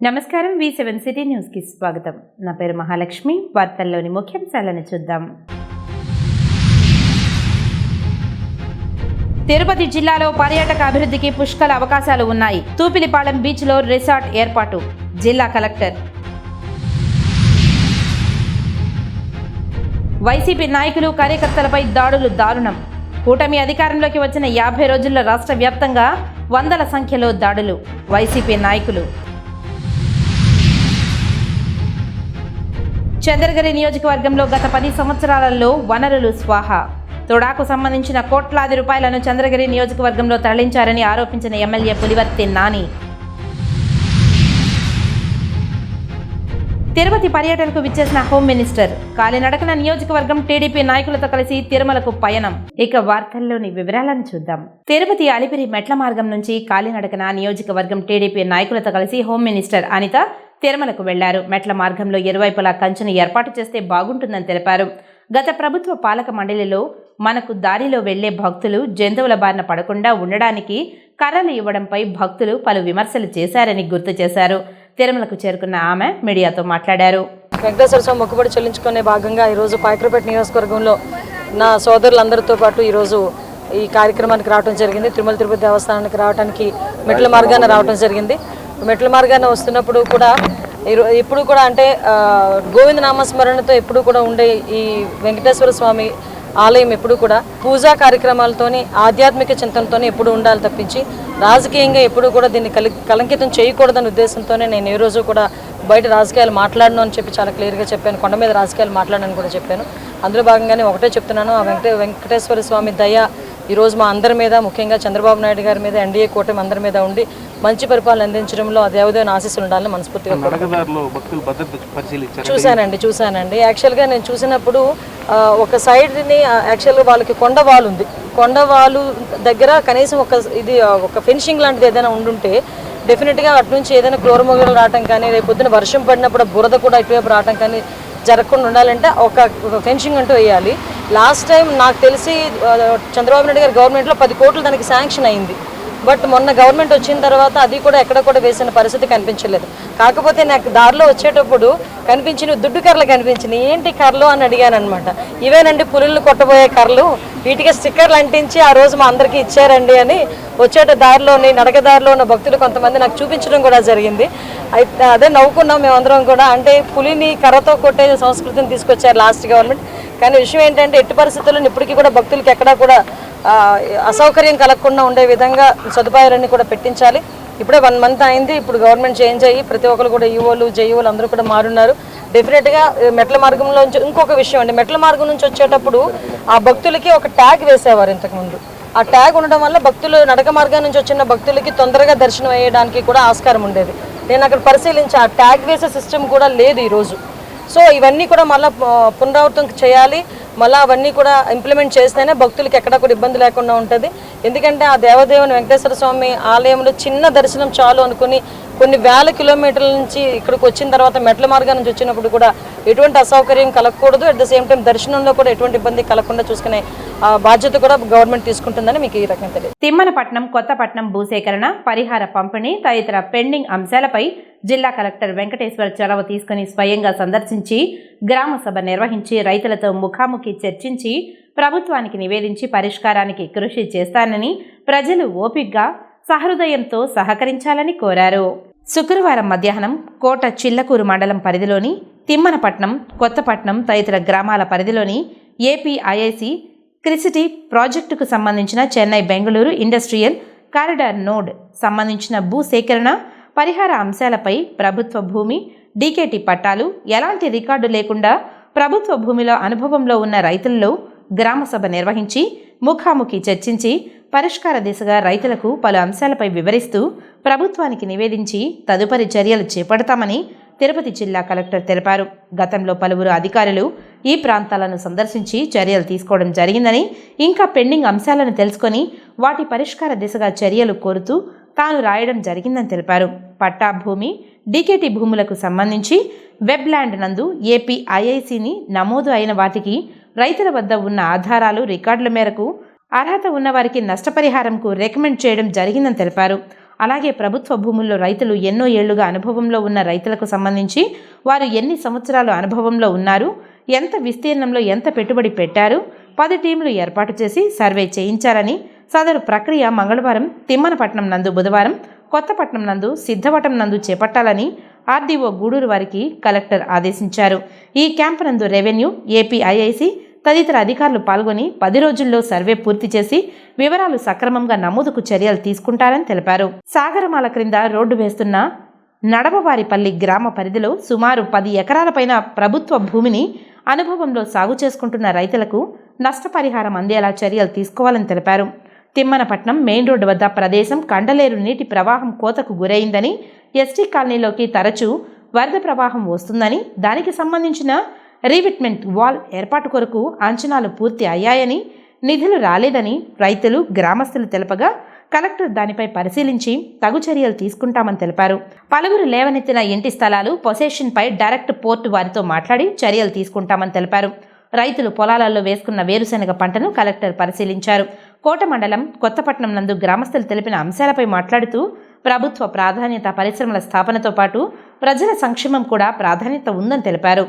నమస్కారం V7 city news కి స్వాగతం. నా పేరు మహాలక్ష్మి. వార్తల్లోని ముఖ్యాంశాలను చూద్దాం. తిరుపతి జిల్లాలో పర్యాటక అభివృద్ధికి పుష్కల అవకాశాలు ఉన్నాయి. తూపిలిపాలెం బీచ్ లో రిసార్ట్ ఏర్పాటు. జిల్లా కలెక్టర్. వైసీపీ నాయకులు కార్యకర్తలపై దాడులు దారుణం. కూటమి అధికారంలోకి వచ్చిన 50 రోజుల్లో రాష్ట్ర వ్యాప్తంగా వందల సంఖ్యలో దాడులు. వైసీపీ నాయకులు. చంద్రగిరి నియోజకవర్గంలో గత 10 సంవత్సరాలలో వనరులు స్వాహా. తొడాకు సంబంధించిన కోట్లాది రూపాయలను చంద్రగిరి నియోజకవర్గంలో తరలించారని ఆరోపించిన ఎమ్మెల్యే పులివర్తి నాని. తిరుపతి పర్యటనకు విచ్చేసిన హోమ్ మినిస్టర్. కాలినడకన నియోజకవర్గం టీడీపీ నాయకులతో కలిసి తిరుమలకు పయనం. ఇక వార్తల్లోని వివరాలను చూద్దాం. తిరుపతి అలిపిరి మెట్ల మార్గం నుంచి కాలినడకన నియోజకవర్గం టీడీపీ నాయకులతో కలిసి హోమ్ మినిస్టర్ అనిత తిరుమలకు వెళ్లారు. మెట్ల మార్గంలో ఇరువైపులా కంచెను ఏర్పాటు చేస్తే బాగుంటుందని తెలిపారు. గత ప్రభుత్వ పాలక మండలిలో మనకు దారిలో వెళ్లే భక్తులు జంతువుల బారిన పడకుండా ఉండడానికి కర్రలు ఇవ్వడంపై భక్తులు పలు విమర్శలు చేశారని గుర్తు చేశారు. తిరుమలకు చేరుకున్న ఆమె మీడియాతో మాట్లాడారు. వెంకటేశ్వర స్వామి మొక్కుబడి చెల్లించుకునే భాగంగా ఈరోజు పాయకరపేట నియోజకవర్గంలో నా సోదరులందరితో పాటు ఈరోజు ఈ కార్యక్రమానికి రావడం జరిగింది. తిరుమల తిరుపతి దేవస్థానానికి రావడానికి మెట్ల మార్గాన రావడం జరిగింది. మెట్ల మార్గాన వస్తున్నప్పుడు కూడా ఎప్పుడు కూడా అంటే గోవింద నామస్మరణతో ఎప్పుడు కూడా ఉండే ఈ వెంకటేశ్వర స్వామి ఆలయం ఎప్పుడు కూడా పూజా కార్యక్రమాలతోని ఆధ్యాత్మిక చింతనతోనే ఎప్పుడు ఉండాలి తప్పించి రాజకీయంగా ఎప్పుడు కూడా దీన్ని కలంకితం చేయకూడదనే ఉద్దేశంతోనే నేను ఏ రోజు కూడా బయట రాజకీయాలు మాట్లాడను అని చెప్పి చాలా క్లియర్గా చెప్పాను. కొండ మీద రాజకీయాలు మాట్లాడనని కూడా చెప్పాను. అందులో భాగంగానే ఒకటే చెప్తున్నాను, ఆ వెంకటేశ్వర స్వామి దయ ఈరోజు మా అందరి మీద, ముఖ్యంగా చంద్రబాబు నాయుడు గారి మీద, ఎన్డీఏ కూటమి అందరి మీద ఉండి మంచి పరిపాలన అందించడంలో ఆ దేవదేవుని ఆశీస్సులు ఉండాలని మనస్ఫూర్తిగా చూశానండి. యాక్చువల్గా నేను చూసినప్పుడు ఒక సైడ్ని యాక్చువల్గా వాళ్ళకి కొండవాలు ఉంది. కొండవాలు దగ్గర కనీసం ఒక ఫెన్సింగ్ లాంటిది ఏదైనా ఉండుంటే డెఫినెట్గా అటు నుంచి ఏదైనా క్లోరమొగలు రావటం కానీ, రేపు పొద్దున వర్షం పడినప్పుడు బురద కూడా ఇటువైపు రావటం కానీ జరగకుండా ఉండాలంటే ఒక ఫెన్సింగ్ అంటూ వేయాలి. లాస్ట్ టైం నాకు తెలిసి చంద్రబాబు నాయుడు గారి గవర్నమెంట్లో 10 కోట్లు దానికి శాంక్షన్ అయింది. బట్ మొన్న గవర్నమెంట్ వచ్చిన తర్వాత అది కూడా ఎక్కడ కూడా వేసిన పరిస్థితి కనిపించలేదు. కాకపోతే నాకు దారిలో వచ్చేటప్పుడు కనిపించిన దుడ్డు కర్రలు కనిపించినాయి. ఏంటి కర్రలు అని అడిగాను అనమాట. ఇవేనండి పులులను కొట్టబోయే కర్రలు, వీటికి స్టిక్కర్లు అంటించి ఆ రోజు మా అందరికీ ఇచ్చారండి అని దారిలోని నడక దారిలో ఉన్న భక్తులు కొంతమంది నాకు చూపించడం కూడా జరిగింది. అదే నవ్వుకున్నాం మేమందరం కూడా. అంటే పులిని కర్రతో కొట్టే సంస్కృతిని తీసుకొచ్చారు లాస్ట్ గవర్నమెంట్. కానీ విషయం ఏంటంటే ఎట్టి పరిస్థితుల్లో ఇప్పటికీ కూడా భక్తులకి ఎక్కడా కూడా అసౌకర్యం కలగకుండా ఉండే విధంగా సదుపాయాలన్నీ కూడా పెట్టించాలి. ఇప్పుడే 1 మంత్ అయింది. ఇప్పుడు గవర్నమెంట్ చేంజ్ అయ్యి ప్రతి ఒక్కరు కూడా ఈఓలు జేఈఓలు అందరూ కూడా మారున్నారు. డెఫినెట్గా మెట్ల మార్గంలో ఇంకొక విషయం అండి, మెట్ల మార్గం నుంచి వచ్చేటప్పుడు ఆ భక్తులకి ఒక ట్యాగ్ వేసేవారు ఇంతకుముందు. ఆ ట్యాగ్ ఉండడం వల్ల భక్తులు నడక మార్గం నుంచి వచ్చిన భక్తులకి తొందరగా దర్శనం అయ్యడానికి కూడా ఆస్కారం ఉండేది. నేను అక్కడ పరిశీలించి ఆ ట్యాగ్ వేసే సిస్టమ్ కూడా లేదు ఈరోజు. సో ఇవన్నీ కూడా మళ్ళీ పునరావృతం చేయాలి. మళ్ళీ అవన్నీ కూడా ఇంప్లిమెంట్ చేస్తేనే భక్తులకి ఎక్కడా కూడా ఇబ్బంది లేకుండా ఉంటుంది. ఎందుకంటే ఆ దేవదేవుని వెంకటేశ్వర స్వామి ఆలయంలో చిన్న దర్శనం చాలు అనుకుని కొన్ని వేల కిలోమీటర్ల నుంచి ఇక్కడికి వచ్చిన తర్వాత మెట్ల మార్గం నుంచి వచ్చినప్పుడు కూడా ఎటువంటి అసౌకర్యం కలగకూడదు. అట్ ద సేమ్ టైం దర్శనంలో కూడా ఎటువంటి ఇబ్బంది కలగకుండా చూసుకునే బాధ్యత కూడా గవర్నమెంట్ తీసుకుంటుందని మీకు ఈ రకంగా తెలియదు. తిమ్మనపట్నం, కొత్తపట్నం భూసేకరణ, పరిహార పంపిణీ తదితర పెండింగ్ అంశాలపై జిల్లా కలెక్టర్ వెంకటేశ్వర్ చొరవ తీసుకుని స్వయంగా సందర్శించి గ్రామ సభ నిర్వహించి రైతులతో ముఖాముఖి చర్చించి ప్రభుత్వానికి నివేదించి పరిష్కారానికి కృషి చేస్తానని, ప్రజలు ఓపికగా సహృదయంతో సహకరించాలని కోరారు. శుక్రవారం మధ్యాహ్నం కోట చిల్లకూరు మండలం పరిధిలోని తిమ్మనపట్నం, కొత్తపట్నం తదితర గ్రామాల పరిధిలోని ఏపీఐఐసి క్రిసిటీ ప్రాజెక్టుకు సంబంధించిన Chennai Bengaluru industrial corridor node సంబంధించిన భూసేకరణ, పరిహార అంశాలపై ప్రభుత్వ భూమి, డీకేటీ పట్టాలు, ఎలాంటి రికార్డు లేకుండా ప్రభుత్వ భూమిలో అనుభవంలో ఉన్న రైతుల్లో గ్రామ సభ నిర్వహించి ముఖాముఖి చర్చించి పరిష్కార దిశగా రైతులకు పలు అంశాలపై వివరిస్తూ ప్రభుత్వానికి నివేదించి తదుపరి చర్యలు చేపడతామని తిరుపతి జిల్లా కలెక్టర్ తెలిపారు. గతంలో పలువురు అధికారులు ఈ ప్రాంతాలను సందర్శించి చర్యలు తీసుకోవడం జరిగిందని, ఇంకా పెండింగ్ అంశాలను తెలుసుకొని వాటి పరిష్కార దిశగా చర్యలు కోరుతూ తాను రాయడం జరిగిందని తెలిపారు. పట్టా భూమి, డీకేటీ భూములకు సంబంధించి వెబ్ ల్యాండ్ నందు ఏపీఐఐసిని నమోదు అయిన వాటికి రైతుల వద్ద ఉన్న ఆధారాలు, రికార్డుల మేరకు అర్హత ఉన్నవారికి నష్టపరిహారంకు రికమెండ్ చేయడం జరిగిందని తెలిపారు. అలాగే ప్రభుత్వ భూముల్లో రైతులు ఎన్నో ఏళ్లుగా అనుభవంలో ఉన్న రైతులకు సంబంధించి వారు ఎన్ని సంవత్సరాలు అనుభవంలో ఉన్నారు, ఎంత విస్తీర్ణంలో ఎంత పెట్టుబడి పెట్టారు, 10 టీంలు ఏర్పాటు చేసి సర్వే చేయించాలని, సదరు ప్రక్రియ మంగళవారం తిమ్మనపట్నం నందు, బుధవారం కొత్తపట్నం నందు, సిద్ధవటం నందు చేపట్టాలని ఆర్డీఓ గూడూరు వారికి కలెక్టర్ ఆదేశించారు. ఈ క్యాంపు నందు రెవెన్యూ, ఏపీఐఐసి తదితర అధికారులు పాల్గొని 10 రోజుల్లో సర్వే పూర్తి చేసి వివరాలు సక్రమంగా నమోదుకు చర్యలు తీసుకుంటారని తెలిపారు. సాగరమాల క్రింద రోడ్డు వేస్తున్న నడవవారిపల్లి గ్రామ పరిధిలో సుమారు 10 ఎకరాలపైన ప్రభుత్వ భూమిని అనుభవంలో సాగు చేసుకుంటున్న రైతులకు నష్టపరిహారం అందేలా చర్యలు తీసుకోవాలని తెలిపారు. తిమ్మనపట్నం మెయిన్ రోడ్డు వద్ద ప్రదేశం కండలేరు నీటి ప్రవాహం కోతకు గురైందని, ఎస్టీ కాలనీలోకి తరచూ వరద ప్రవాహం వస్తుందని, దానికి సంబంధించిన రీవిట్మెంట్ వాల్ ఏర్పాటు కొరకు అంచనాలు పూర్తి అయ్యాయని, నిధులు రాలేదని రైతులు, గ్రామస్తులు తెలపగా కలెక్టర్ దానిపై పరిశీలించి తగు చర్యలు తీసుకుంటామని తెలిపారు. పలువురు లేవనెత్తిన ఇంటి స్థలాలు పొసెషన్పై డైరెక్ట్ పోర్టు వారితో మాట్లాడి చర్యలు తీసుకుంటామని తెలిపారు. రైతులు పొలాలలో వేసుకున్న వేరుశెనగ పంటను కలెక్టర్ పరిశీలించారు. కోట మండలం కొత్తపట్నం నందు గ్రామస్తులు తెలిపిన అంశాలపై మాట్లాడుతూ ప్రభుత్వ ప్రాధాన్యత పరిశ్రమల స్థాపనతో పాటు ప్రజల సంక్షేమం కూడా ప్రాధాన్యత ఉందని తెలిపారు.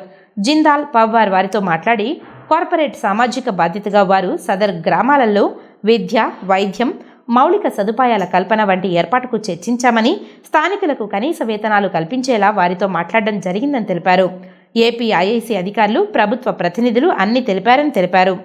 జిందాల్ పవ్వార్ వారితో మాట్లాడి కార్పొరేట్ సామాజిక బాధ్యతగా వారు సదర్ గ్రామాలలో విద్య, వైద్యం, మౌలిక సదుపాయాల కల్పన వంటి ఏర్పాటుకు చర్చించామని, స్థానికులకు కనీస వేతనాలు కల్పించేలా వారితో మాట్లాడడం జరిగిందని తెలిపారు. ఏపీఐఐసి అధికారులు, ప్రభుత్వ ప్రతినిధులు అన్ని తెలిపారని తెలిపారు.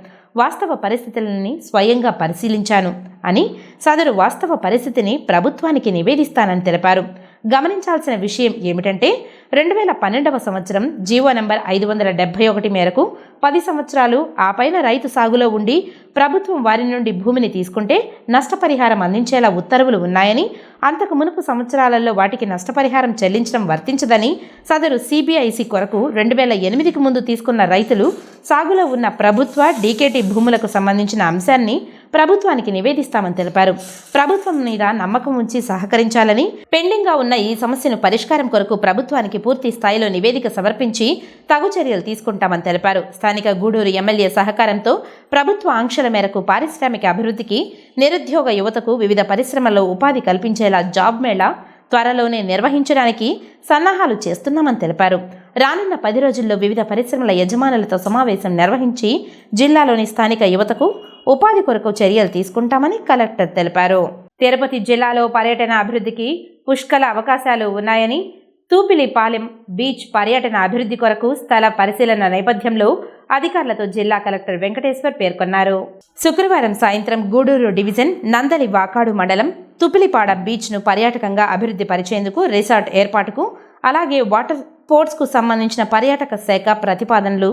వాస్తవ పరిస్థితులని స్వయంగా పరిశీలించాను అని, సదరు వాస్తవ పరిస్థితిని ప్రభుత్వానికి నివేదిస్తానని తెలిపారు. గమనించాల్సిన విషయం ఏమిటంటే 2012వ సంవత్సరం జీవో నంబర్ 571 మేరకు 10 సంవత్సరాలు ఆ పైన రైతు సాగులో ఉండి ప్రభుత్వం వారి నుండి భూమిని తీసుకుంటే నష్టపరిహారం అందించేలా ఉత్తర్వులు ఉన్నాయని, అంతకు మునుపు సంవత్సరాలలో వాటికి నష్టపరిహారం చెల్లించడం వర్తించదని, సదరు సిబిఐసి కొరకు 2008కి ముందు తీసుకున్న రైతులు సాగులో ఉన్న ప్రభుత్వ, డీకేటీ భూములకు సంబంధించిన అంశాన్ని ప్రభుత్వానికి నివేదిస్తామని తెలిపారు. ప్రభుత్వం మీద నమ్మకం ఉంచి సహకరించాలని, పెండింగ్గా ఉన్న ఈ సమస్యను పరిష్కారం కొరకు ప్రభుత్వానికి పూర్తి స్థాయిలో నివేదిక సమర్పించి తగు చర్యలు తీసుకుంటామని తెలిపారు. స్థానిక గూడూరు ఎమ్మెల్యే సహకారంతో ప్రభుత్వ ఆంక్షల మేరకు పారిశ్రామిక అభివృద్ధికి, నిరుద్యోగ యువతకు వివిధ పరిశ్రమల్లో ఉపాధి కల్పించేలా జాబ్ మేళా త్వరలోనే నిర్వహించడానికి సన్నాహాలు చేస్తున్నామని తెలిపారు. రానున్న 10 రోజుల్లో వివిధ పరిశ్రమల యజమానులతో సమావేశం నిర్వహించి జిల్లాలోని స్థానిక యువతకు ఉపాధి కొరకు చర్యలు తీసుకుంటామని కలెక్టర్ తెలిపారు. తిరుపతి జిల్లాలో పర్యటన అభివృద్ధికి పుష్కల అవకాశాలు ఉన్నాయని, తూపిలిపాలెం బీచ్ పర్యటన అభివృద్ధి కొరకు స్థల పరిశీలన నేపథ్యంలో అధికారులతో జిల్లా కలెక్టర్ వెంకటేశ్వర్ పేర్కొన్నారు. శుక్రవారం సాయంత్రం గూడూరు డివిజన్ నందలి వాకాడు మండలం తుపిలిపాడ బీచ్ను పర్యాటకంగా అభివృద్ధి పరిచేందుకు రిసార్ట్ ఏర్పాటుకు, అలాగే వాటర్ స్పోర్ట్స్కు సంబంధించిన పర్యాటక శాఖ ప్రతిపాదనలు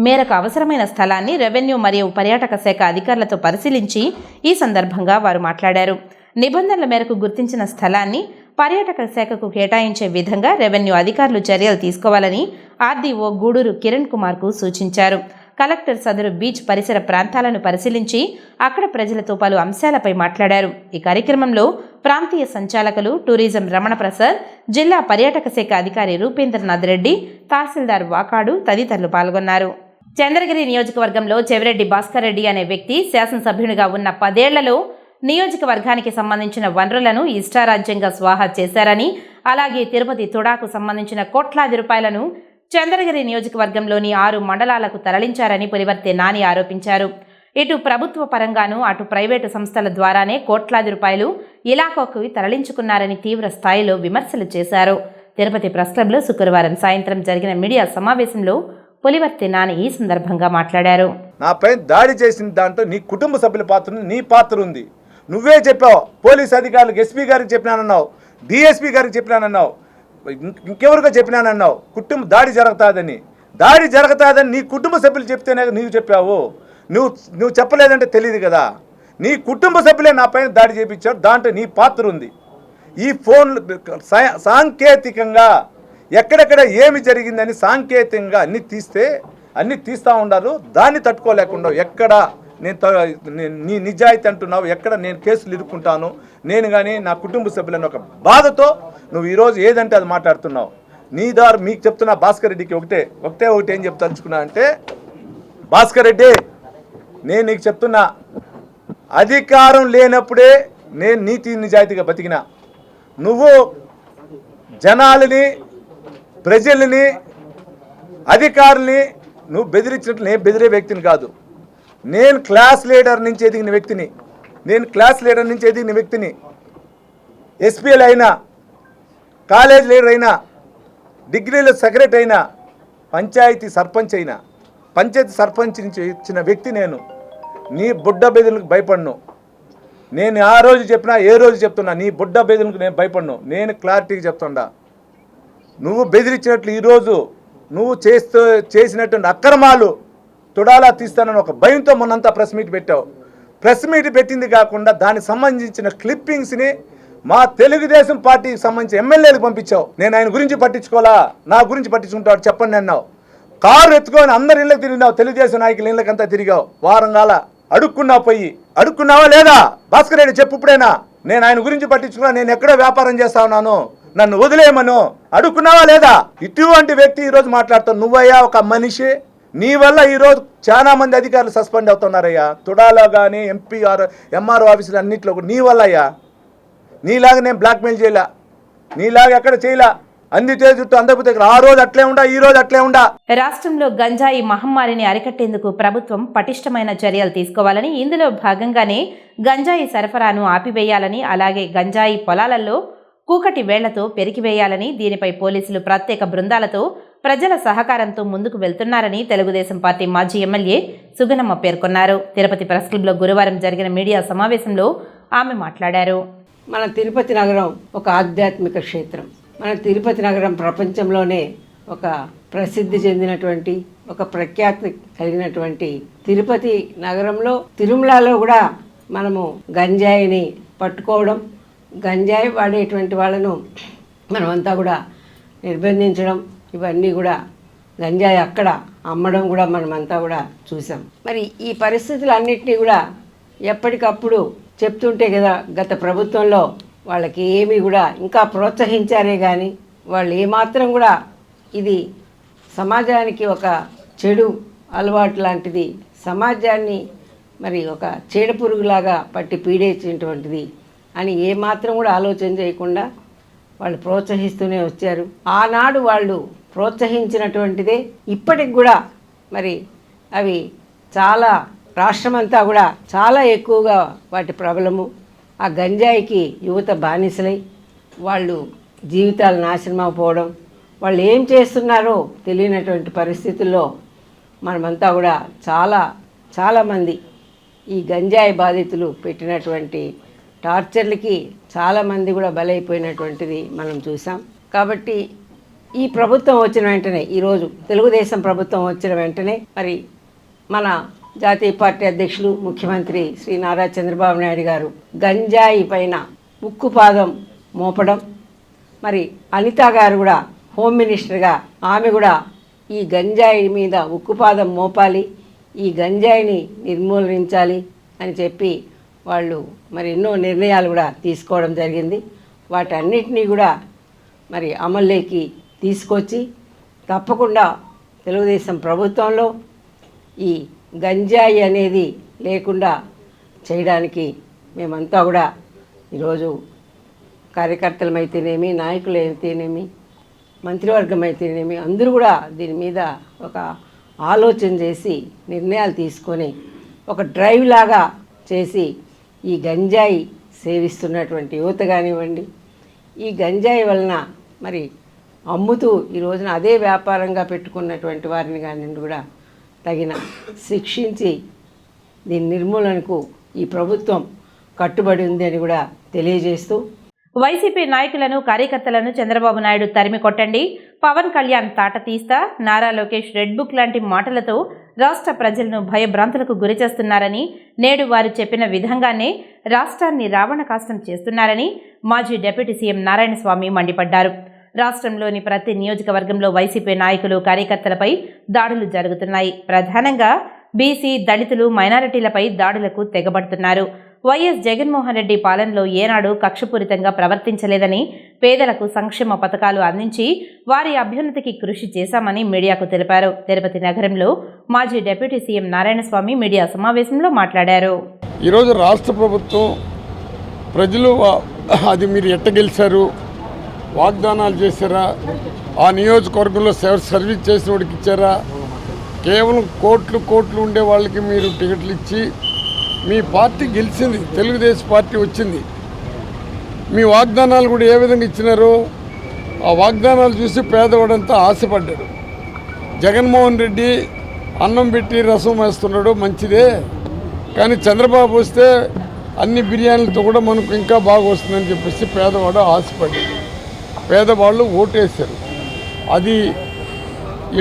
మేరకు అవసరమైన స్థలాన్ని రెవెన్యూ మరియు పర్యాటక శాఖ అధికారులతో పరిశీలించి ఈ సందర్భంగా వారు మాట్లాడారు. నిబంధనల మేరకు గుర్తించిన స్థలాన్ని పర్యాటక శాఖకు కేటాయించే విధంగా రెవెన్యూ అధికారులు చర్యలు తీసుకోవాలని ఆర్డీఓ గూడూరు కిరణ్ కుమార్కు సూచించారు. కలెక్టర్ సదరు బీచ్ పరిసర ప్రాంతాలను పరిశీలించి అక్కడ ప్రజలతో పలు అంశాలపై మాట్లాడారు. ఈ కార్యక్రమంలో ప్రాంతీయ సంచాలకులు టూరిజం రమణ ప్రసాద్, జిల్లా పర్యాటక శాఖ అధికారి రూపేంద్రనాథ్ రెడ్డి, తహసీల్దార్ వాకాడు తదితరులు పాల్గొన్నారు. చంద్రగిరి నియోజకవర్గంలో చెవిరెడ్డి భాస్కర్ రెడ్డి అనే వ్యక్తి శాసనసభ్యునిగా ఉన్న 10 ఏళ్లలో నియోజకవర్గానికి సంబంధించిన వనరులను ఇష్టారాజ్యంగా స్వాహా చేశారని, అలాగే తిరుపతి తుడాకు సంబంధించిన కోట్లాది రూపాయలను చంద్రగిరి నియోజకవర్గంలోని 6 మండలాలకు తరలించారని పులివర్తె నాని ఆరోపించారు. ఇటు ప్రభుత్వ పరంగానూ అటు ప్రైవేటు సంస్థల ద్వారానే కోట్లాది రూపాయలు ఇలాకాకు తరలించుకున్నారని తీవ్ర స్థాయిలో విమర్శలు చేశారు. తిరుపతి ప్రెస్ క్లబ్లో శుక్రవారం సాయంత్రం జరిగిన మీడియా సమావేశంలో పులివర్తె నాని ఈ సందర్భంగా మాట్లాడారు. నాపై దాడి చేసిన దాంట్లో నీ కుటుంబ సభ్యుల పాత్ర, నీ పాత్ర ఉంది. నువ్వే చెప్పావు, పోలీస్ అధికారులకు, ఎస్పీ గారికి చెప్పినానన్నావు, డిఎస్పీ గారికి చెప్పినానన్నావు, ఇంకెవరికో చెప్పినానన్నావు. దాడి జరుగుతుందని నీ కుటుంబ సభ్యులు చెప్తేనే నీవు చెప్పావు. నువ్వు చెప్పలేదంటే తెలియదు కదా. నీ కుటుంబ సభ్యులే నా పైన దాడి చేయించారు, దాంట్లో నీ పాత్ర ఉంది. ఈ ఫోన్లు సాంకేతికంగా ఎక్కడెక్కడ ఏమి జరిగిందని సాంకేతికంగా అన్నీ తీస్తూ ఉన్నారు. దాన్ని తట్టుకోలేకుండా ఎక్కడ నీ నిజాయితీ అంటున్నావు, ఎక్కడ నేను కేసులు ఇరుక్కుంటాను నేను కానీ నా కుటుంబ సభ్యులను ఒక బాధతో నువ్వు ఈరోజు ఏదంటే అది మాట్లాడుతున్నావు. నీ ద్వారా మీకు చెప్తున్నా, భాస్కర్ రెడ్డికి ఒకటే ఏం చెప్తానుకున్నా అంటే, భాస్కర్ రెడ్డి నేను నీకు చెప్తున్నా, అధికారం లేనప్పుడే నేను నీతి నిజాయితీగా బతికినా. నువ్వు జనాలని, ప్రజల్ని, అధికారుల్ని నువ్వు బెదిరించినట్లు నేను బెదిరే వ్యక్తిని కాదు. నేను క్లాస్ లీడర్ నుంచి ఎదిగిన వ్యక్తిని. ఎస్పీఎల్ అయినా, కాలేజ్ లీడర్ అయినా, డిగ్రీలో సెక్రటరీ అయినా, పంచాయతీ సర్పంచ్ నుంచి ఇచ్చిన వ్యక్తి నేను. నీ బుడ్డ బెదిలకు భయపడను. నేను ఆ రోజు చెప్పినా, ఏ రోజు చెప్తున్నా, నీ బుడ్డ బెదిలకు నేను భయపడను. నేను క్లారిటీగా చెప్తుండా. నువ్వు బెదిరించినట్లు ఈరోజు నువ్వు చేసినటువంటి అక్రమాలు తుడాలా తీస్తానని ఒక భయంతో మొన్నంతా ప్రెస్ మీట్ పెట్టావు. ప్రెస్ మీట్ పెట్టింది కాకుండా దానికి సంబంధించిన క్లిప్పింగ్స్ని మా తెలుగుదేశం పార్టీకి సంబంధించిన ఎమ్మెల్యేలకు పంపించావు. నేను ఆయన గురించి పట్టించుకోవాలా, నా గురించి పట్టించుకుంటాడు చెప్పండి అన్నావు. కారు ఎత్తుకొని అందరి ఇళ్ళకి తిరిగినావు, తెలుగుదేశం నాయకుల ఇళ్ళకంతా తిరిగావు. వారం కాల అడుక్కున్నావా లేదా? భాస్కర్ రెడ్డి చెప్పు ఇప్పుడైనా. నేను ఆయన గురించి పట్టించుకున్నా, నేను ఎక్కడో వ్యాపారం చేస్తా ఉన్నాను, నన్ను వదిలేయమను. అడుక్కున్నావా లేదా? ఇటువంటి వ్యక్తి ఈరోజు మాట్లాడుతావు. నువ్వయ్యా ఒక మనిషి. నీ వల్ల ఈరోజు చాలా మంది అధికారులు సస్పెండ్ అవుతున్నారయ్యా. తుడాలో కానీ ఎంఆర్ఓ ఆఫీసులు అన్నింటిలో కూడా నీ వల్ల అయ్యా. నీలాగా నేను బ్లాక్మెయిల్ చేయలే, నీలాగా ఎక్కడ చేయలే. అందితే చుట్టూ అందరిపోతే ఆ రోజు అట్లే ఉండా, ఈ రోజు అట్లే ఉండా. రాష్ట్రంలో గంజాయి మహమ్మారిని అరికట్టేందుకు ప్రభుత్వం పటిష్టమైన చర్యలు తీసుకోవాలని, ఇందులో భాగంగానే గంజాయి సరఫరాను ఆపివేయాలని, అలాగే గంజాయి పొలాలలో కూకటి వేళ్లతో పెరికివేయాలని, దీనిపై పోలీసులు ప్రత్యేక బృందాలతో ప్రజల సహకారంతో ముందుకు వెళ్తున్నారని తెలుగుదేశం పార్టీ మాజీ ఎమ్మెల్యే సుగనమ్మ పేర్కొన్నారు. తిరుపతి ప్రెస్ క్లబ్లో గురువారం జరిగిన మీడియా సమావేశంలో ఆమె మాట్లాడారు. మన తిరుపతి నగరం ఒక ఆధ్యాత్మిక క్షేత్రం. మన తిరుపతి నగరం ప్రపంచంలోనే ఒక ప్రసిద్ధి చెందినటువంటి, ఒక ప్రఖ్యాతి కలిగినటువంటి తిరుపతి నగరంలో, తిరుమలలో కూడా మనము గంజాయిని పట్టుకోవడం, గంజాయి వాడేటువంటి వాళ్ళను మనమంతా కూడా నిర్బంధించడం, ఇవన్నీ కూడా గంజాయి అక్కడ అమ్మడం కూడా మనమంతా కూడా చూసాం. మరి ఈ పరిస్థితులన్నింటినీ కూడా ఎప్పటికప్పుడు చెప్తుంటే కదా గత ప్రభుత్వంలో వాళ్ళకి ఏమీ కూడా ఇంకా ప్రోత్సహించారే కానీ వాళ్ళు ఏమాత్రం కూడా ఇది సమాజానికి ఒక చెడు అలవాటు లాంటిది, సమాజాన్ని మరి ఒక చీడపురుగులాగా పట్టి పీడేసినటువంటిది అని ఏమాత్రం కూడా ఆలోచన చేయకుండా వాళ్ళు ప్రోత్సహిస్తూనే వచ్చారు. ఆనాడు వాళ్ళు ప్రోత్సహించినటువంటిదే ఇప్పటికి కూడా మరి అవి చాలా రాష్ట్రమంతా కూడా చాలా ఎక్కువగా వాటి ప్రబలము. ఆ గంజాయికి యువత బానిసలై వాళ్ళు జీవితాలు నాశనం అయిపోవడం, వాళ్ళు ఏం చేస్తున్నారో తెలియనటువంటి పరిస్థితుల్లో మనమంతా కూడా చాలామంది ఈ గంజాయి బాధితులు పెట్టినటువంటి టార్చర్లకి చాలామంది కూడా బలైపోయినటువంటిది మనం చూసాం. కాబట్టి ఈ ప్రభుత్వం వచ్చిన వెంటనే, ఈరోజు తెలుగుదేశం ప్రభుత్వం వచ్చిన వెంటనే మరి మన జాతీయ పార్టీ అధ్యక్షులు ముఖ్యమంత్రి శ్రీ నారా చంద్రబాబు నాయుడు గారు గంజాయి పైన ఉక్కుపాదం మోపడం, మరి అనిత గారు కూడా హోమ్ మినిస్టర్గా ఆమె కూడా ఈ గంజాయి మీద ఉక్కుపాదం మోపాలి, ఈ గంజాయిని నిర్మూలించాలి అని చెప్పి వాళ్ళు మరి ఎన్నో నిర్ణయాలు కూడా తీసుకోవడం జరిగింది. వాటన్నిటినీ కూడా మరి అమల్లోకి తీసుకొచ్చి తప్పకుండా తెలుగుదేశం ప్రభుత్వంలో ఈ గంజాయి అనేది లేకుండా చేయడానికి మేమంతా కూడా ఈరోజు కార్యకర్తలమైతేనేమి, నాయకులు అయితేనేమి, మంత్రివర్గం అయితేనేమి అందరూ కూడా దీని మీద ఒక ఆలోచన చేసి నిర్ణయాలు తీసుకొని ఒక డ్రైవ్ లాగా చేసి ఈ గంజాయి సేవిస్తున్నటువంటి యువత కానివ్వండి, ఈ గంజాయి వలన మరి అమ్ముతూ ఈ రోజున అదే వ్యాపారంగా పెట్టుకున్నటువంటి వారిని కానీ కూడా తగిన శిక్షించి దీని నిర్మూలనకు ఈ ప్రభుత్వం కట్టుబడి ఉంది అని కూడా తెలియజేస్తూ, వైసీపీ నాయకులను, కార్యకర్తలను చంద్రబాబు నాయుడు తరిమి కొట్టండి, పవన్ కళ్యాణ్ తాట తీస్తా, నారా లోకేష్ రెడ్ బుక్ లాంటి మాటలతో రాష్ట్ర ప్రజలను భయభ్రాంతులకు గురిచేస్తున్నారని, నేడు వారు చెప్పిన విధంగానే రాష్ట్రాన్ని రావణ కాష్టం చేస్తున్నారని మాజీ డిప్యూటీ సీఎం నారాయణస్వామి మండిపడ్డారు. రాష్ట్రంలోని ప్రతి నియోజకవర్గంలో వైసీపీ నాయకులు, కార్యకర్తలపై దాడులు జరుగుతున్నాయి. ప్రధానంగా బీసీ, దళితులు, మైనారిటీలపై దాడులకు తెగబడుతున్నారు. వైఎస్ జగన్మోహన్ రెడ్డి పాలనలో ఏనాడు కక్షపూరితంగా ప్రవర్తించలేదని, పేదలకు సంక్షేమ పథకాలు అందించి వారి అభ్యున్నతికి కృషి చేశామని మీడియాకు తెలిపారు. తిరుపతి నగరంలో మాజీ డిప్యూటీ సీఎం నారాయణస్వామి మీడియా సమావేశంలో మాట్లాడారు. ఈరోజు రాష్ట్ర ప్రభుత్వం ప్రజలు అది మీరు ఎట్ట గెలిచారు, వాగ్దానాలు చేశారా, ఆ నియోజకవర్గంలో సర్వీస్ చేసిన వాడికి ఇచ్చారా, కేవలం కోట్లు ఉండే వాళ్ళకి మీరు టికెట్లు ఇచ్చి మీ పార్టీ గెలిచింది, తెలుగుదేశం పార్టీ వచ్చింది. మీ వాగ్దానాలు కూడా ఏ విధంగా ఇచ్చినారో ఆ వాగ్దానాలు చూసి పేదవాడంతా ఆశపడ్డాడు. జగన్మోహన్ రెడ్డి అన్నం పెట్టి రసం వేస్తున్నాడు, మంచిదే, కానీ చంద్రబాబు వస్తే అన్ని బిర్యానీలతో కూడా మనకు ఇంకా బాగా వస్తుందని చెప్పేసి పేదవాడు ఆశపడ్డాడు. పేదవాళ్ళు ఓటేశారు. అది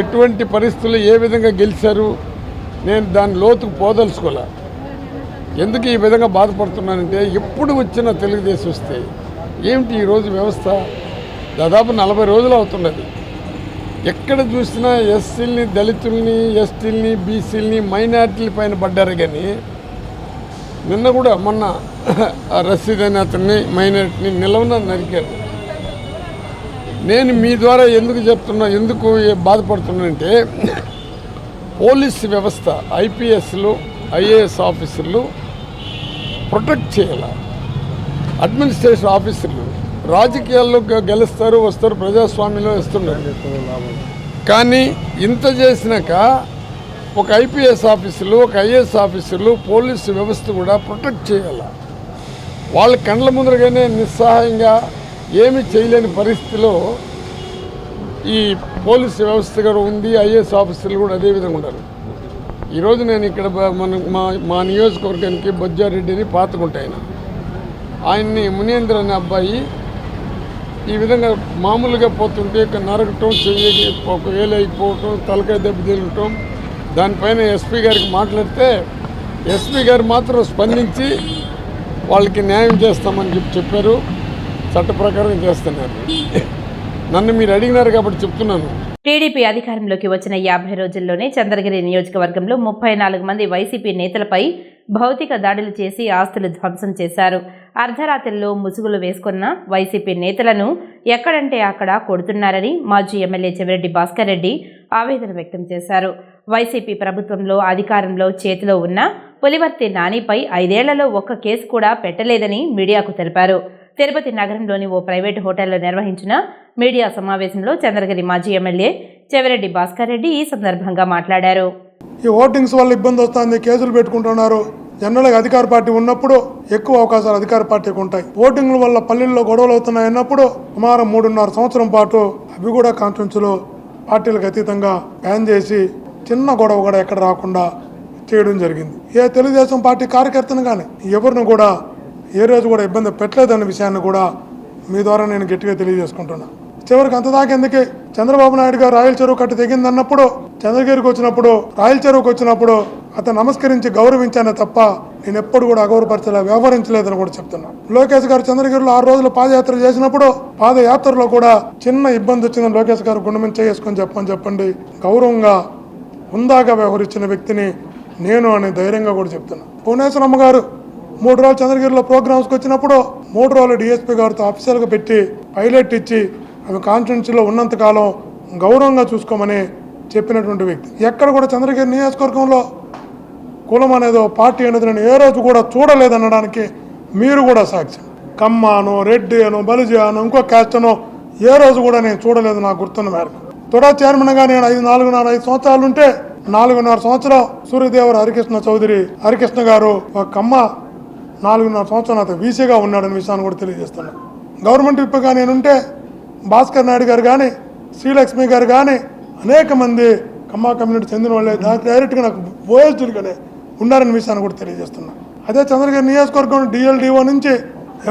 ఎటువంటి పరిస్థితుల్లో ఏ విధంగా గెలిచారు నేను దాని లోతుకు పోదలుచుకోలే. ఎందుకు ఈ విధంగా బాధపడుతున్నానంటే ఎప్పుడు వచ్చినా తెలుగుదేశం వస్తే ఏమిటి ఈరోజు వ్యవస్థ దాదాపు 40 రోజులు అవుతున్నది. ఎక్కడ చూసినా ఎస్సీలని, దళితుల్ని, ఎస్టీలని, బీసీలని, మైనార్టీల పైన పడ్డారు. కానీ నిన్న కూడా మొన్న రషీద్ అనే అతన్ని మైనార్టీని నిలవన నరికారు. నేను మీ ద్వారా ఎందుకు బాధపడుతున్నానంటే పోలీస్ వ్యవస్థ, ఐపీఎస్లు, ఐఏఎస్ ఆఫీసర్లు ప్రొటెక్ట్ చేయాలి. అడ్మినిస్ట్రేషన్ ఆఫీసర్లు రాజకీయాల్లో గెలుస్తారు, వస్తారు, ప్రజాస్వామ్యంలో వస్తున్నారు. కానీ ఇంత చేసినాక ఒక ఐపీఎస్ ఆఫీసర్లు, ఒక ఐఏఎస్ ఆఫీసర్లు, పోలీసు వ్యవస్థ కూడా ప్రొటెక్ట్ చేయాలి. వాళ్ళ కండ్ల ముందరగానే నిస్సహాయంగా ఏమి చేయలేని పరిస్థితిలో ఈ పోలీసు వ్యవస్థ కూడా ఉంది. ఐఏఎస్ ఆఫీసర్లు కూడా అదేవిధంగా ఉన్నారు. ఈరోజు నేను ఇక్కడ మా నియోజకవర్గానికి బొజ్జారెడ్డిని పాతకుంటాయన, ఆయన్ని మునేంద్ర అనే అబ్బాయి ఈ విధంగా మామూలుగా పోతుంటే నరకటం, చెయ్యి ఒక వేలు అయిపోవటం, తలకాయ దెబ్బ తిరగటం, దానిపైన ఎస్పీ గారికి మాట్లాడితే ఎస్పీ గారు మాత్రం స్పందించి వాళ్ళకి న్యాయం చేస్తామని చెప్పారు. చట్ట ప్రకారం చేస్తున్నారు. నన్ను మీరు అడిగినారు కాబట్టి చెప్తున్నాను. టీడీపీ అధికారంలోకి వచ్చిన 50 రోజుల్లోనే చంద్రగిరి నియోజకవర్గంలో 34 మంది వైసీపీ నేతలపై భౌతిక దాడులు చేసి ఆస్తులు ధ్వంసం చేశారు. అర్ధరాత్రిలో ముసుగులు వేసుకున్న వైసీపీ నేతలను ఎక్కడంటే అక్కడ కొడుతున్నారని మాజీ ఎమ్మెల్యే చెవిరెడ్డి భాస్కర్ రెడ్డి ఆవేదన వ్యక్తం చేశారు. వైసీపీ ప్రభుత్వంలో అధికారంలో చేతిలో ఉన్న పులివర్తి నానిపై 5 ఏళ్లలో ఒక్క కేసు కూడా పెట్టలేదని మీడియాకు తెలిపారు. తిరుపతి నగరంలోని ఓ ప్రైవేటు హోటల్లో నిర్వహించిన మీడియా సమావేశంలో చంద్రగిరి మాజీ ఎమ్మెల్యే చెవిరెడ్డి భాస్కర్ రెడ్డి ఈ సందర్భంగా మాట్లాడారు. ఈ ఓటింగ్స్ వల్ల ఇబ్బంది వస్తుంది, కేసులు పెట్టుకుంటున్నారు. జనరల్గా అధికార పార్టీ ఉన్నప్పుడు ఎక్కువ అవకాశాలు అధికార పార్టీకి ఉంటాయి. ఓటింగ్ల వల్ల పల్లెల్లో గొడవలు అవుతున్నాయి అన్నప్పుడు సుమారు 3.5 సంవత్సరం పాటు అవి కూడా కాన్స్టిట్యూన్సీలో పార్టీలకు అతీతంగా బ్యాన్ చేసి చిన్న గొడవ కూడా ఎక్కడ రాకుండా చేయడం జరిగింది. ఏ తెలుగుదేశం పార్టీ కార్యకర్తను కానీ ఎవరిని కూడా ఏ రోజు కూడా ఇబ్బంది పెట్టలేదన్న విషయాన్ని కూడా మీ ద్వారా నేను గట్టిగా తెలియజేసుకుంటున్నా. చివరికి అంతదాకా ఎందుకే చంద్రబాబు నాయుడు గారు రాయల చెరువు కట్టు తెగిందన్నప్పుడు, చంద్రగిరికి వచ్చినప్పుడు, రాయల చెరువుకి వచ్చినప్పుడు అతను నమస్కరించి గౌరవించానే తప్ప నేను ఎప్పుడు కూడా అగౌరవపరచలే, వ్యవహరించలేదని కూడా చెప్తున్నా. లోకేష్ గారు చంద్రగిరిలో 6 రోజులు పాదయాత్ర చేసినప్పుడు పాదయాత్రలో కూడా చిన్న ఇబ్బంది వచ్చిందని లోకేష్ గారు గుండె మీద చేసుకొని చెప్పండి. గౌరవంగా హుందాగా వ్యవహరించిన వ్యక్తిని నేను అని ధైర్యంగా కూడా చెప్తున్నా. భువనేశ్వరమ్మ గారు 3 రోజులు చంద్రగిరిలో ప్రోగ్రామ్స్కి వచ్చినప్పుడు 3 రోజులు డిఎస్పీ గారితో అఫీషియల్గా పెట్టి పైలట్ ఇచ్చి అవి కాన్స్టిట్యూన్సీలో ఉన్నంతకాలం గౌరవంగా చూసుకోమని చెప్పినటువంటి వ్యక్తి. ఎక్కడ కూడా చంద్రగిరి నియోజకవర్గంలో కులం అనేదో పార్టీ అనేది నేను ఏ రోజు కూడా చూడలేదనడానికి మీరు కూడా సాక్ష్యం. కమ్మానో, రెడ్డి అనో, బలిజీ అనో, ఇంకో క్యాస్ట్ అనో ఏ రోజు కూడా నేను చూడలేదు నాకు గుర్తున్న మేరకు. తొడా చైర్మన్గా నేను 4.5 సంవత్సరాలు ఉంటే 4.5 సంవత్సరం సూర్యదేవర హరికృష్ణ గారు ఒక కమ్మ 4.5 సంవత్సరం అతను వీసీగా ఉన్నాడనే విషయాన్ని కూడా తెలియజేస్తున్నాను. గవర్నమెంట్ విప్గా నేనుంటే భాస్కర్ నాయుడు గారు కానీ, శ్రీలక్ష్మి గారు కానీ అనేక మంది కమ్మా కమ్యూనిటీ చెందిన వాళ్ళే డైరెక్ట్గా నాకు ఓఎస్డీలుగానే ఉన్నారనే విషయాన్ని కూడా తెలియజేస్తున్నాను. అదే చంద్రగిరి నియోజకవర్గం డిఎల్డిఓ నుంచి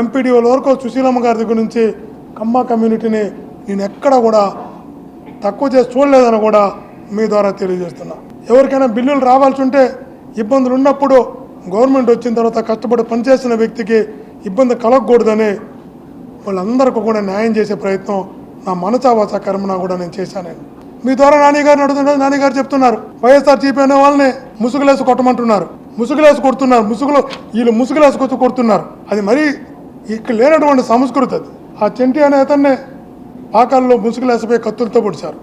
ఎంపీడీఓల వరకు సుశీలమ్మ గారి దగ్గర నుంచి కమ్మా కమ్యూనిటీని నేను ఎక్కడ కూడా తక్కువ చేసి చూడలేదని కూడా మీ ద్వారా తెలియజేస్తున్నా. ఎవరికైనా బిల్లులు రావాల్సి ఉంటే ఇబ్బందులు ఉన్నప్పుడు గవర్నమెంట్ వచ్చిన తర్వాత కష్టపడి పనిచేసిన వ్యక్తికి ఇబ్బంది కలగకూడదని వాళ్ళందరికీ కూడా న్యాయం చేసే ప్రయత్నం నా మనసావాస కర్మన కూడా నేను చేశాను. మీ ద్వారా నాన్నగారిని అడుగుతుంటే నాన్నగారు చెప్తున్నారు వైఎస్ఆర్సీపీ అనే వాళ్ళని ముసుగులేసి కొట్టమంటున్నారు, ముసుగులేసి కొడుతున్నారు, వీళ్ళు ముసుగులేసి కొడుతున్నారు. అది మరీ ఇక్కడ లేనటువంటి సంస్కృతి. అది ఆ చెంటి అనే అతన్ని పాకాల్లో ముసుగులేసిపోయి కత్తులతో పొడిచారు.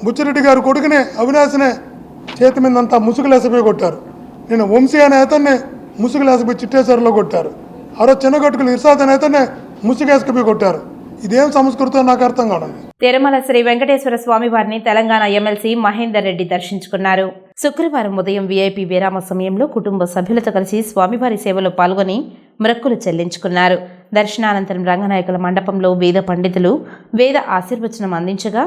బుచ్చిరెడ్డి గారు కొడుకునే అవినాశనే చేతి మీదంతా ముసుగులేసిపోయి కొట్టారు. నేను వంశీ అనే అతన్ని ముసుగులేసిపోయి చిట్టేశ్వరలో కొట్టారు. ఆరో చిన్నగట్టుకులు ఇర్సాద్ అనే అతన్ని ముసుగేసుకుపోయి కొట్టారు. ఇదేం సంస్కృతం నాకు అర్థం కాదు. తిరుమల శ్రీ వెంకటేశ్వర స్వామి వారిని తెలంగాణ ఎమ్మెల్సీ మహేందర్ రెడ్డి దర్శించుకున్నారు. శుక్రవారం ఉదయం వీఐపీ విరామ సమయంలో కుటుంబ సభ్యులతో కలిసి స్వామివారి సేవలో పాల్గొని మొక్కులు చెల్లించుకున్నారు. దర్శనానంతరం రంగనాయకుల మండపంలో వేద పండితులు వేద ఆశీర్వచనం అందించగా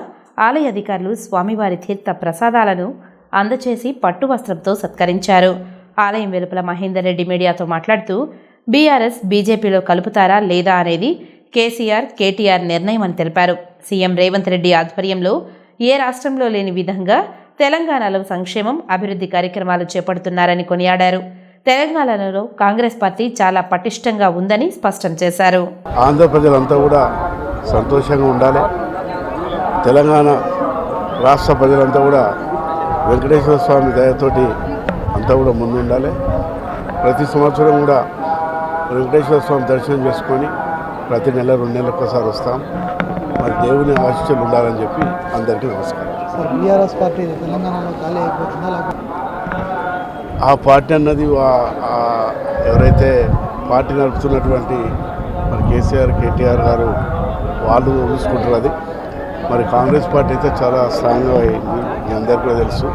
ఆలయ అధికారులు స్వామివారి తీర్థ ప్రసాదాలను అందచేసి పట్టు వస్త్రంతో సత్కరించారు. ఆలయం వెలుపల మహేందర్ రెడ్డి మీడియాతో మాట్లాడుతూ బీఆర్ఎస్ బీజేపీలో కలుపుతారా లేదా అనేది కేసీఆర్ కేటీఆర్ నిర్ణయం అని తెలిపారు. సీఎం రేవంత్ రెడ్డి ఆధ్వర్యంలో ఏ రాష్ట్రంలో లేని విధంగా తెలంగాణలో సంక్షేమం అభివృద్ధి కార్యక్రమాలు చేపడుతున్నారని కొనియాడారు. తెలంగాణలో కాంగ్రెస్ పార్టీ చాలా పటిష్టంగా ఉందని స్పష్టం చేశారు. ఆంధ్ర ప్రజలంతా కూడా సంతోషంగా ఉండాలి. తెలంగాణ రాష్ట్ర ప్రజలంతా కూడా వెంకటేశ్వర స్వామి దయతోటి అంతా కూడా ముందుండాలి. ప్రతి సంవత్సరం కూడా వెంకటేశ్వర స్వామి దర్శనం చేసుకొని ప్రతి నెల 2 నెలలకు ఒకసారి వస్తాం. మరి దేవుని ఆశీస్సులు ఉండాలని చెప్పి అందరికీ నమస్కారం. బీఆర్ఎస్ పార్టీ తెలంగాణలో ఖాళీ అయిపోతుందా? ఆ పార్టీ అన్నది ఎవరైతే పార్టీ నడుపుతున్నటువంటి మరి కేసీఆర్ కేటీఆర్ గారు వాళ్ళు చూసుకుంటారు. అది మరి కాంగ్రెస్ పార్టీ అయితే చాలా స్ట్రాంగ్గా అయింది. మీ అందరికీ కూడా తెలుసు.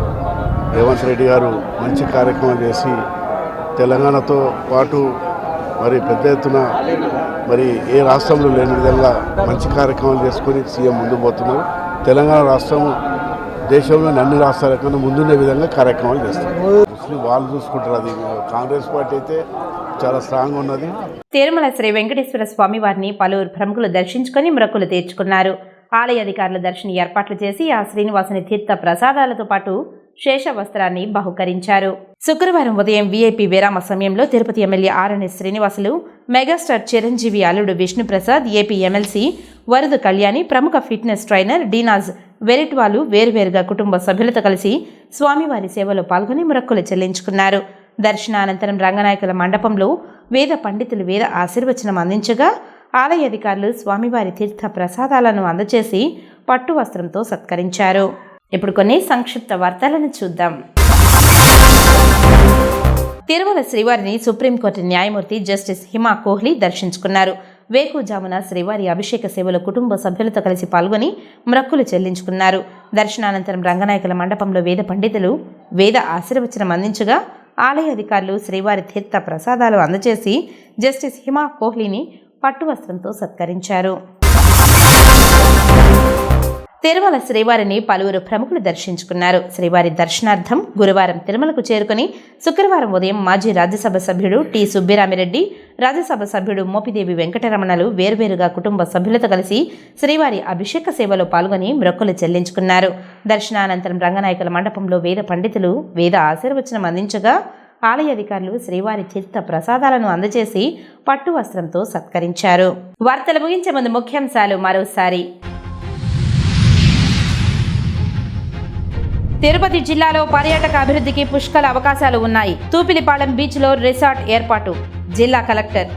రేవంత్ రెడ్డి గారు మంచి కార్యక్రమం చేసి తెలంగాణతో పాటు మరి పెద్ద ఎత్తున మరి ఏ రాష్ట్రంలో లేని విధంగా మంచి కార్యక్రమాలు చేసుకొని సీఎం ముందుకు పోతున్నారు. తెలంగాణ రాష్ట్రం దేశంలోని అన్ని రాష్ట్రాల కన్నా ముందుండే విధంగా కార్యక్రమాలు చేస్తారు. ముస్లిం వాళ్ళు చూసుకుంటారు. అది కాంగ్రెస్ పార్టీ అయితే చాలా స్ట్రాంగ్ ఉన్నది. తిరుమల శ్రీ వెంకటేశ్వర స్వామి వారిని పలువురు ప్రముఖులు దర్శించుకొని మొక్కులు తీర్చుకున్నారు. ఆలయ అధికారులు దర్శన ఏర్పాట్లు చేసి ఆ శ్రీనివాసుని తీర్థ ప్రసాదాలతో పాటు శేష వస్త్రాన్ని బహుకరించారు. శుక్రవారం ఉదయం వీఐపీ విరామ సమయంలో Tirupati MLA RNS Srinivasulu, megastar Chiranjeevi అల్లుడు విష్ణుప్రసాద్, ఏపీ ఎమ్మెల్సీ వరదు కళ్యాణి, ప్రముఖ ఫిట్నెస్ ట్రైనర్ డీనాజ్ వెరిట్వాలు వేరువేరుగా కుటుంబ సభ్యులతో కలిసి స్వామివారి సేవలో పాల్గొని మొక్కులు చెల్లించుకున్నారు. దర్శనానంతరం రంగనాయకుల మండపంలో వేద పండితులు వేద ఆశీర్వచనం అందించగా ఆలయ అధికారులు స్వామివారి తీర్థ ప్రసాదాలను అందచేసి పట్టు వస్త్రంతో సత్కరించారు. ఇప్పుడు కొన్ని సంక్షిప్త వార్తలను చూద్దాం. తిరుమల శ్రీవారిని సుప్రీంకోర్టు న్యాయమూర్తి జస్టిస్ హిమా కోహ్లీ దర్శించుకున్నారు. వేకుజామున శ్రీవారి అభిషేక సేవలో కుటుంబ సభ్యులతో కలిసి పాల్గొని మొక్కులు చెల్లించుకున్నారు. దర్శనానంతరం రంగనాయకుల మండపంలో వేద పండితులు వేద ఆశీర్వచనం అందించగా ఆలయ అధికారులు శ్రీవారి తీర్థ ప్రసాదాలు అందజేసి జస్టిస్ హిమా కోహ్లీని పట్టు వస్త్రంతో సత్కరించారు. తిరుమల శ్రీవారిని పలువురు ప్రముఖులు దర్శించుకున్నారు. శ్రీవారి దర్శనార్థం గురువారం తిరుమలకు చేరుకుని శుక్రవారం ఉదయం మాజీ రాజ్యసభ సభ్యుడు టి సుబ్బిరామిరెడ్డి, రాజ్యసభ సభ్యుడు మోపిదేవి వెంకటరమణలు వేర్వేరుగా కుటుంబ సభ్యులతో కలిసి శ్రీవారి అభిషేక సేవలో పాల్గొని మొక్కులు చెల్లించుకున్నారు. దర్శనానంతరం రంగనాయకుల మండపంలో వేద పండితులు వేద ఆశీర్వచనం అందించగా ఆలయ అధికారులు శ్రీవారి తీర్థ ప్రసాదాలను అందజేసి పట్టు వస్త్రంతో సత్కరించారు. వార్తలు ముగించే ముందు ముఖ్యాంశాలు మరోసారి. తిరుపతి జిల్లాలో పర్యాటక అభివృద్ధికి పుష్కల అవకాశాలు ఉన్నాయి. తూపిలిపాలెం బీచ్లో రిసార్ట్ ఏర్పాటు, జిల్లా కలెక్టర్.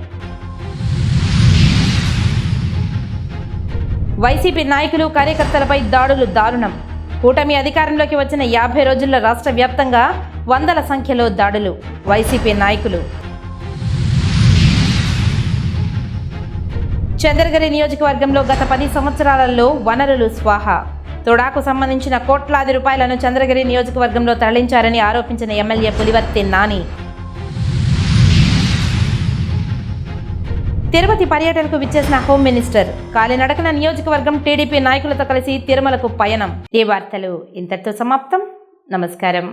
వైసీపీ నాయకులు కార్యకర్తలపై దాడులు దారుణం. కూటమి అధికారంలోకి వచ్చిన 50 రోజుల్లో రాష్ట్ర వ్యాప్తంగా వందల సంఖ్యలో దాడులు, వైసీపీ నాయకులు. చంద్రగిరి నియోజకవర్గంలో గత 10 సంవత్సరాలలో వనరులు స్వాహా. తొడాకు సంబంధించిన కోట్లాది రూపాయలను చంద్రగిరి నియోజకవర్గంలో తరలించారని ఆరోపించిన ఎమ్మెల్యే పులివర్తి నాని. తిరుపతి పర్యటనకు విచ్చేసిన హోం మినిస్టర్. కాలినడకన నియోజకవర్గం టీడీపీ నాయకులతో కలిసి తిరుమలకు పయనం. ఈ వార్తలు ఇంతటితో సమాప్తం. నమస్కారం.